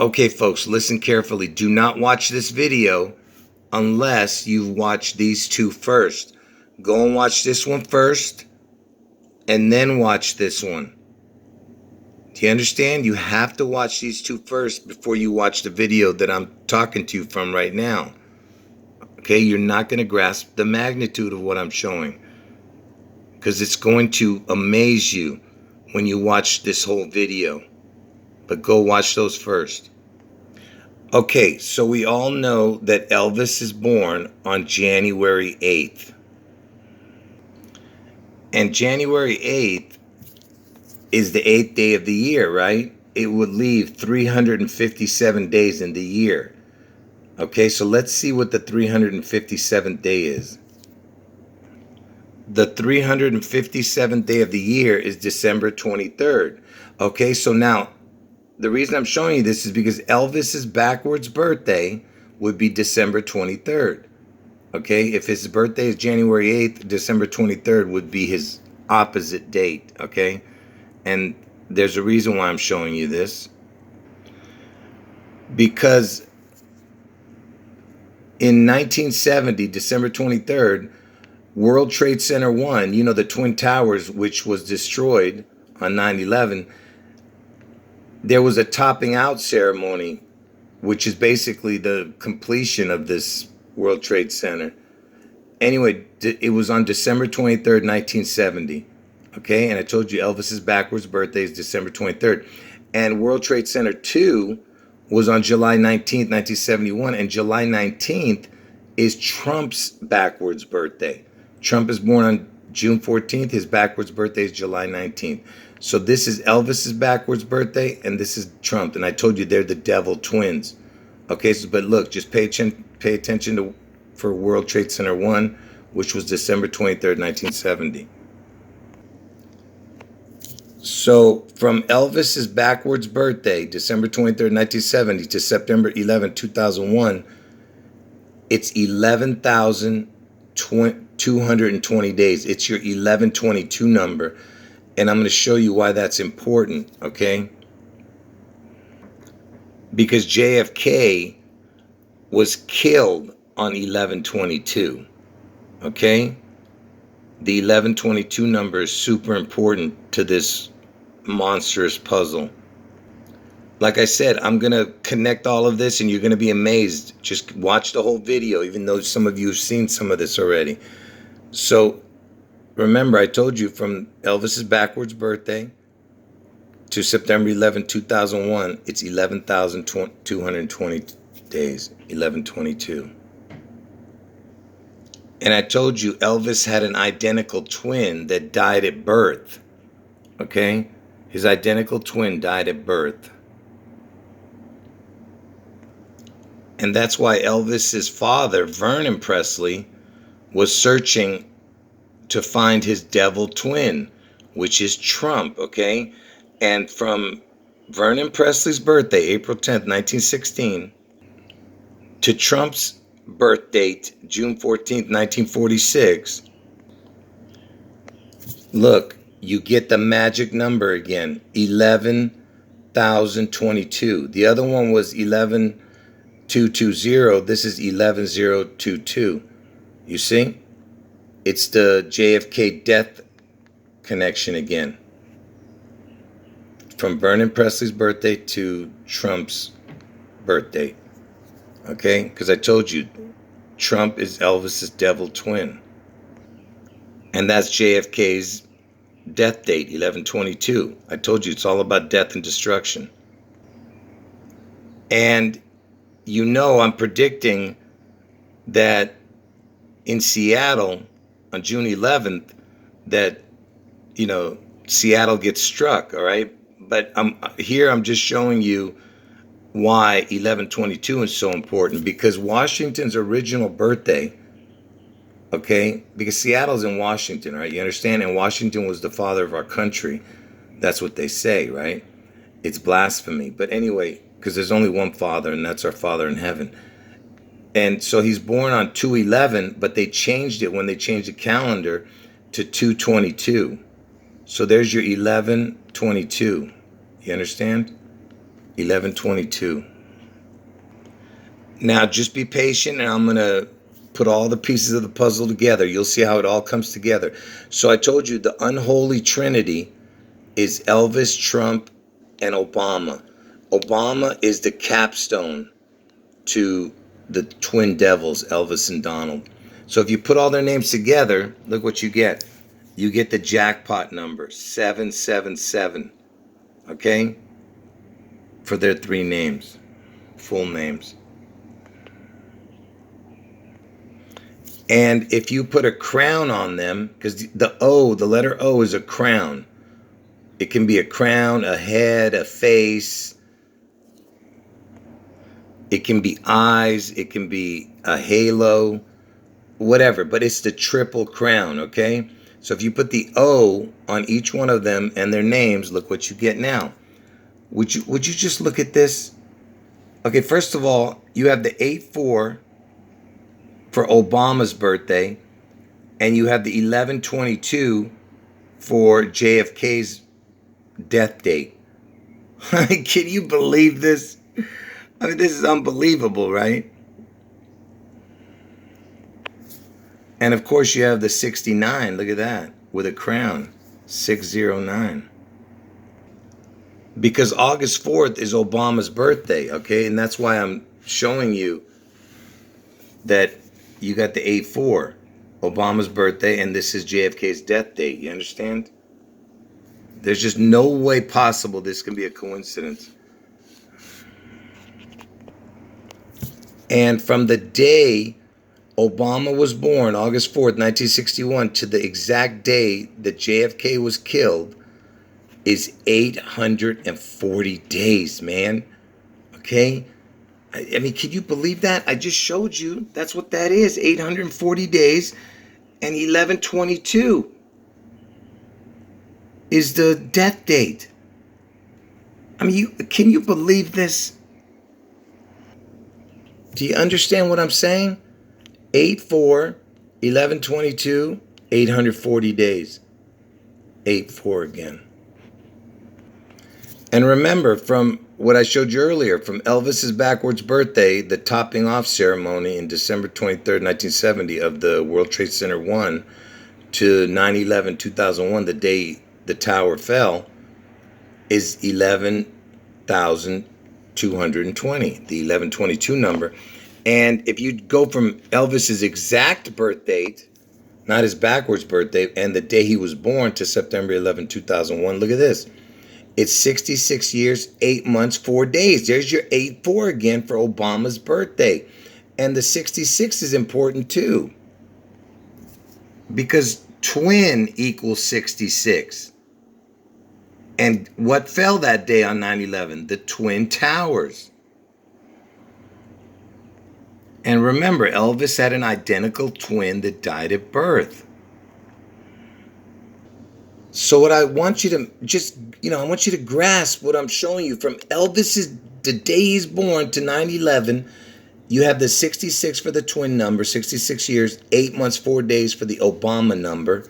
Okay, folks, listen carefully. Do not watch this video unless you've watched these two first. Go and watch this one first, and then watch this one. Do you understand? You have to watch these two first before you watch the video that I'm talking to you from right now. Okay, you're not going to grasp the magnitude of what I'm showing, because it's going to amaze you when you watch this whole video. But go watch those first. Okay, so we all know that Elvis is born on January 8th. And January 8th is the 8th day of the year, right? It would leave 357 days in the year. Okay, so let's see what the 357th day is. The 357th day of the year is December 23rd. Okay, so now the reason I'm showing you this is because Elvis's backwards birthday would be December 23rd. Okay, if his birthday is January 8th, December 23rd would be his opposite date. Okay, and there's a reason why I'm showing you this. Because in 1970, December 23rd, World Trade Center 1, you know, the Twin Towers, which was destroyed on 9/11, there was a topping out ceremony, which is basically the completion of this World Trade Center. Anyway, it was on December 23rd, 1970. Okay, and I told you Elvis's backwards birthday is December 23rd. And World Trade Center 2 was on July 19th, 1971. And July 19th is Trump's backwards birthday. Trump is born on June 14th. His backwards birthday is July 19th. So this is Elvis's backwards birthday, and this is Trump. And I told you they're the devil twins. Okay, so but look, just pay attention to for World Trade Center 1, which was December 23rd, 1970. So from Elvis's backwards birthday, December 23rd, 1970, to September 11, 2001, it's 11,220 days. It's your 1122 number. And I'm going to show you why that's important, okay? Because JFK was killed on 1122, okay? The 1122 number is super important to this monstrous puzzle. Like I said, I'm going to connect all of this and you're going to be amazed. Just watch the whole video, even though some of you have seen some of this already. So remember, I told you from Elvis's backwards birthday to September 11, 2001, it's 11,220 days, 1122. And I told you Elvis had an identical twin that died at birth. Okay? His identical twin died at birth. And that's why Elvis's father, Vernon Presley, was searching to find his devil twin, which is Trump, okay? And from Vernon Presley's birthday, April 10th, 1916, to Trump's birth date, June 14th, 1946, look, you get the magic number again, 11,022. The other one was 11,220. This is 11,022. You see? It's the JFK death connection again. From Vernon Presley's birthday to Trump's birthday. Okay? Because I told you, Trump is Elvis's devil twin. And that's JFK's death date, 1122. I told you it's all about death and destruction. And you know I'm predicting that in Seattle on June 11th that, you know, Seattle gets struck, all right? But I'm just showing you why 1122 is so important, because Washington's original birthday, okay, because Seattle's in Washington, right? You understand? And Washington was the father of our country. That's what they say, right? It's blasphemy. But anyway, because there's only one Father, and that's our Father in heaven. And so he's born on 2/11, but they changed it when they changed the calendar to 2/22. So there's your 11/22. You understand? 1122. Now, just be patient, and I'm going to put all the pieces of the puzzle together. You'll see how it all comes together. So I told you the unholy trinity is Elvis, Trump, and Obama. Obama is the capstone to the twin devils, Elvis and Donald. So if you put all their names together, look what you get. You get the jackpot number, 777, okay? For their three names, full names. And if you put a crown on them, because the letter O is a crown. It can be a crown, a head, a face. It can be eyes. It can be a halo, whatever. But it's the triple crown, okay? So if you put the O on each one of them and their names, look what you get now. Would you just look at this? Okay, first of all, you have the 8-4 for Obama's birthday, and you have the 11/22 for JFK's death date. Can you believe this? I mean, this is unbelievable, right? And of course, you have the 69. Look at that, with a crown, 609. Because August 4th is Obama's birthday, okay? And that's why I'm showing you that you got the 8-4, Obama's birthday, and this is JFK's death date. You understand? There's just no way possible this can be a coincidence. And from the day Obama was born, August 4th, 1961, to the exact day that JFK was killed is 840 days, man. Okay? I mean, can you believe that? I just showed you. That's what that is. 840 days and 11/22 is the death date. I mean, can you believe this? Do you understand what I'm saying? 8-4, 11/22, 840 days. 8-4 again. And remember, from what I showed you earlier, from Elvis's backwards birthday, the topping off ceremony in December 23rd, 1970 of the World Trade Center 1 to 9/11/2001, the day the tower fell, is 11,220, the 11/22 number. And if you go from Elvis's exact birth date, not his backwards birthday, and the day he was born to September 11, 2001, look at this. It's 66 years, 8 months, 4 days. There's your 8-4 again for Obama's birthday. And the 66 is important too, because twin equals 66. And what fell that day on 9/11? The Twin Towers. And remember, Elvis had an identical twin that died at birth. So what I want you to just, I want you to grasp what I'm showing you. From Elvis's, the day he's born, to 9/11, you have the 66 for the twin number, 66 years, 8 months, 4 days for the Obama number.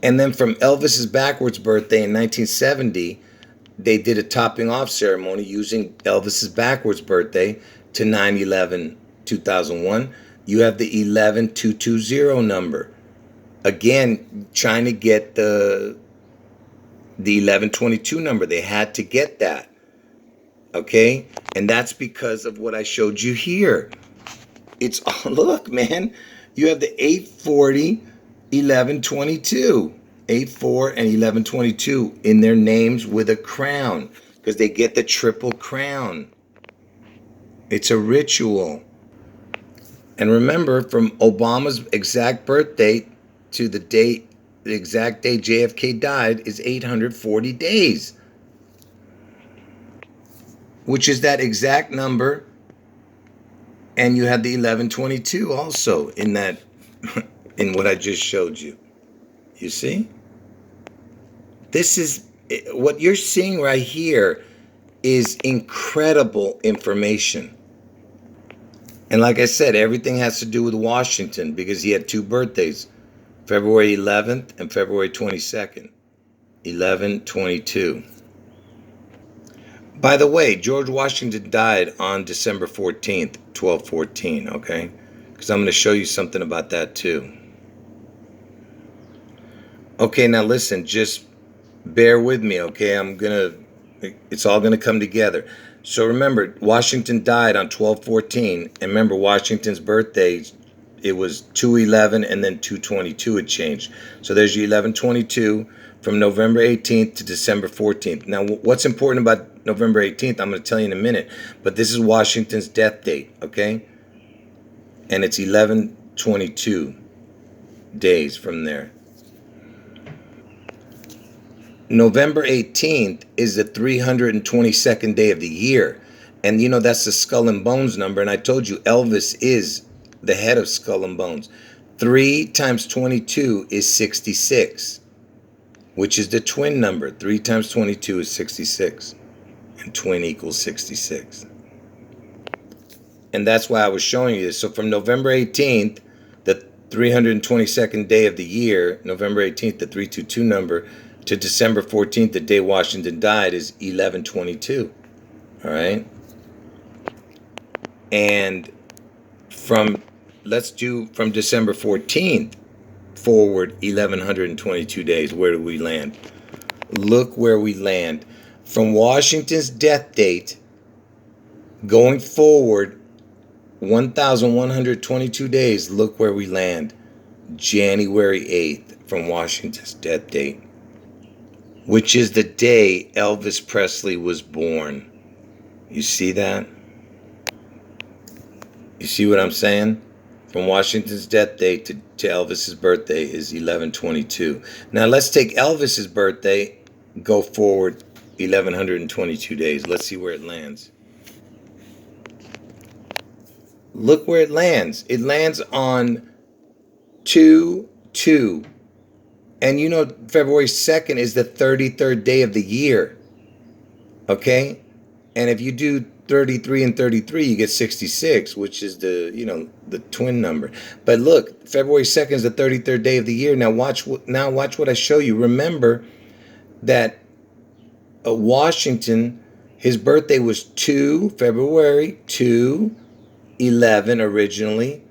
And then from Elvis's backwards birthday in 1970, they did a topping off ceremony using Elvis's backwards birthday to 9/11/2001. You have the 11220 number. Again, trying to get the 11/22 number. They had to get that. Okay? And that's because of what I showed you here. It's, look, man, you have the 840, 11/22. 8-4 and 11/22 in their names with a crown, because they get the triple crown. It's a ritual. And remember, from Obama's exact birth date to the exact day JFK died is 840 days, which is that exact number. And you have the 11/22 also in that, in what I just showed you. You see? This is what you're seeing right here is incredible information. And like I said, everything has to do with Washington, because he had two birthdays, February 11th and February 22nd, 11/22. By the way, George Washington died on December 14th, 1214, okay? Because I'm going to show you something about that too. Okay, now listen, just bear with me, okay? It's all going to come together. So remember, Washington died on 1214, and remember Washington's birthday, it was 211 and then 222 it changed. So there's your 1122 from November 18th to December 14th. Now, what's important about November 18th, I'm going to tell you in a minute, but this is Washington's death date, okay? And it's 1122 days from there. November 18th is the 322nd day of the year. And you know, that's the Skull and Bones number. And I told you, Elvis is the head of Skull and Bones. 3 times 22 is 66, which is the twin number. 3 times 22 is 66. And twin equals 66. And that's why I was showing you this. So from November 18th, the 322nd day of the year, November 18th, the 322 number, to December 14th, the day Washington died, is 1122. All right? And let's do from December 14th forward 1122 days. Where do we land? Look where we land. From Washington's death date going forward 1122 days, look where we land. January 8th from Washington's death date, which is the day Elvis Presley was born. You see that? You see what I'm saying? From Washington's death date to Elvis's birthday is 1122. Now let's take Elvis's birthday, go forward 1122 days. Let's see where it lands. Look where it lands. It lands on 2/2. And you know, February 2nd is the 33rd day of the year. Okay? And if you do 33 and 33, you get 66, which is the twin number. But look, February 2nd is the 33rd day of the year. Now watch what I show you. Remember that Washington, his birthday was February 2/11 originally.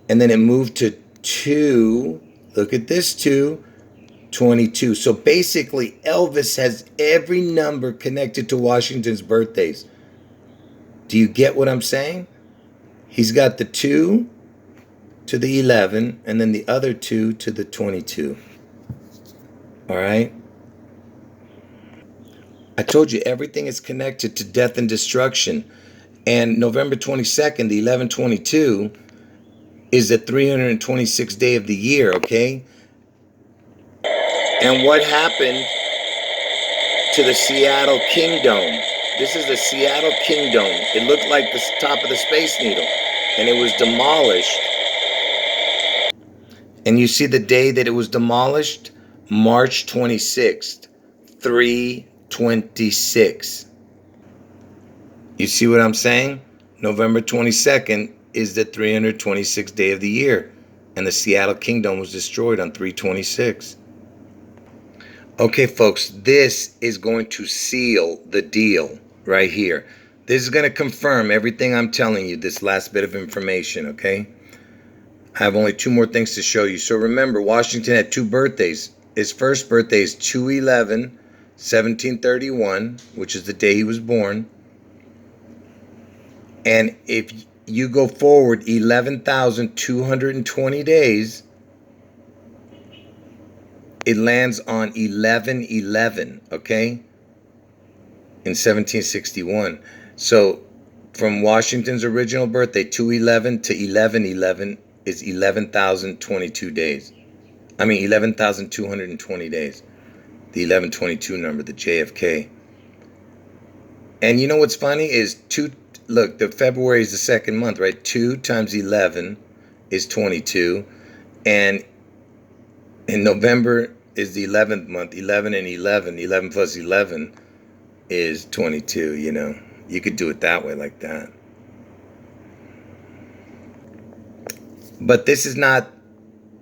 And then it moved to 2, look at this, 2/22. So basically, Elvis has every number connected to Washington's birthdays. Do you get what I'm saying? He's got the 2 to the 11, and then the other 2 to the 22. All right? I told you everything is connected to death and destruction. And November 22nd, the 1122, is the 326th day of the year, okay? And what happened to the Seattle Kingdom? This is the Seattle Kingdom. It looked like the top of the Space Needle, and it was demolished. And you see the day that it was demolished? March 26th, 326. You see what I'm saying? November 22nd is the 326th day of the year, and the Seattle Kingdom was destroyed on 326. Okay, folks, this is going to seal the deal right here. This is going to confirm everything I'm telling you, this last bit of information, okay? I have only 2 more things to show you. So remember, Washington had 2 birthdays. His first birthday is 2/11/1731, which is the day he was born. And if you go forward 11,220 days, it lands on 11/11, okay? In 1761. So from Washington's original birthday, 2/11 to 11/11 is 11,022 days. I mean 11,220 days. The 1122 number, the JFK. And you know what's funny is look, the February is the second month, right? 2 times 11 is 22. And in November is the 11th month. 11 and 11. 11 plus 11 is 22, you know. You could do it that way, like that. But this is not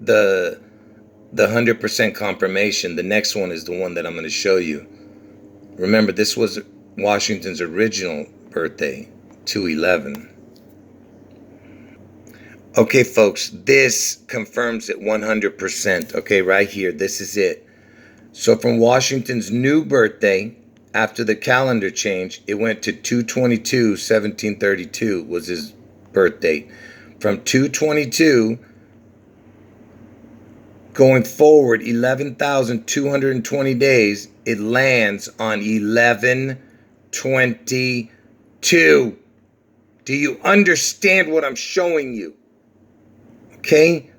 the 100% confirmation. The next one is the one that I'm going to show you. Remember, this was Washington's original birthday, 2/11. Okay, folks, this confirms it 100%. Okay, right here, this is it. So from Washington's new birthday, after the calendar change, it went to 2/22/1732 was his birth date. From 2/22 going forward 11,220 days, it lands on 11/22. Do you understand what I'm showing you? Okay?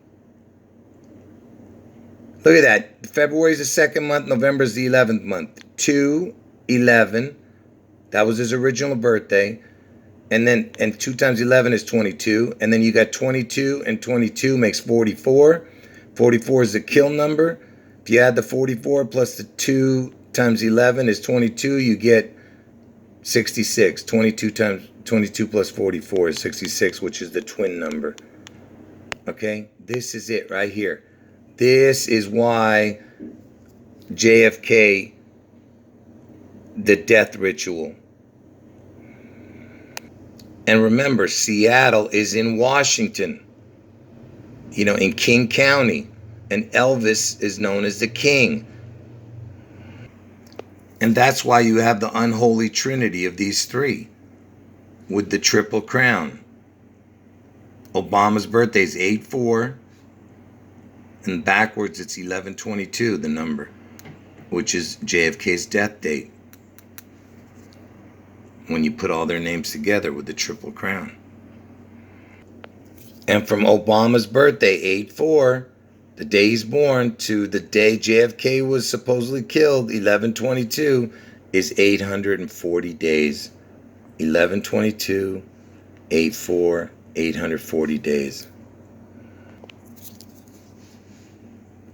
Look at that. February is the second month, November is the 11th month. 2/11. That was his original birthday. And 2 times 11 is 22. And then you got 22 and 22 makes 44. 44 is the kill number. If you add the 44 plus the 2 times 11 is 22, you get 66. 22 plus 44 is 66, which is the twin number. Okay? This is it right here. This is why JFK, the death ritual. And remember, Seattle is in Washington, in King County. And Elvis is known as the king. And that's why you have the unholy trinity of these three with the triple crown. Obama's birthday is 8/4. And backwards, it's 11/22, the number, which is JFK's death date, when you put all their names together with the triple crown. And from Obama's birthday, 8/4, the day he's born, to the day JFK was supposedly killed, 11/22, is 840 days. 11/22, 8/4, 840 days.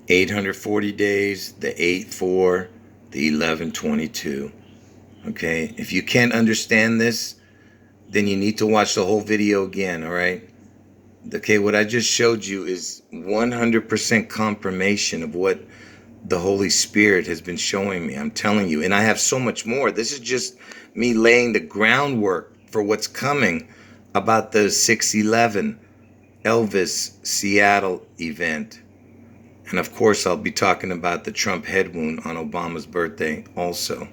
840 days, the 8/4, the 11/22. Okay? If you can't understand this, then you need to watch the whole video again, all right? Okay, what I just showed you is 100% confirmation of what the Holy Spirit has been showing me. I'm telling you. And I have so much more. This is just me laying the groundwork for what's coming about the 6/11 Elvis Seattle event. And of course, I'll be talking about the Trump head wound on Obama's birthday also,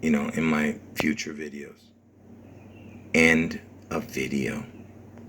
in my future videos. End of video.